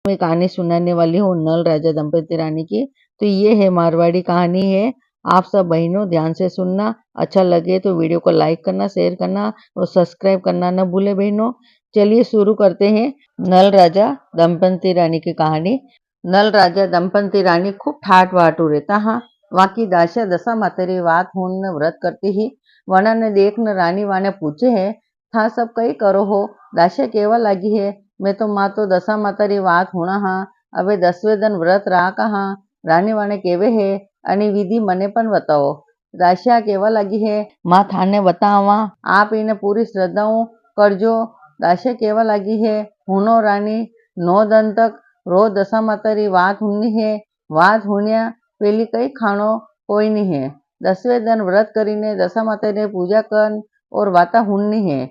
मैं कहानी सुनाने वाली हूँ नल राजा दंपति रानी की। तो ये है मारवाड़ी कहानी है। आप सब बहनों ध्यान से सुनना। अच्छा लगे तो वीडियो को लाइक करना, शेयर करना और सब्सक्राइब करना न भूले बहनों। चलिए शुरू करते हैं नल राजा दंपति रानी की कहानी। नल राजा दंपति रानी खूब ठाट वाटू रहता हाँ। वाकी दाशा दशा मातेरी वात होन व्रत करती ही वना ने देख न रानी वाने पूछे है था सब कई करो हो। दाशा केवा लगी है। मैं तो माँ तो दशा मातारी वात होना हाँ। अबे 10वें दिन व्रत रहा कहाँ। रानी वाने केवे है अनि विधि मने पण बताओ। दाशा केवा लगी है। माँ थाने बतावा आप इन्हें पूरी श्रद्धाओं करजो। दाशा केवा लगी है। हुनो रानी 9 दिन तक रोज दशा मातारी वात हुनी है। वात हुनिया पेली कई खानो कोई नहीं है। 10वें दिन व्रत करीने दशा माता ने पूजा कर और वाता हुनी है।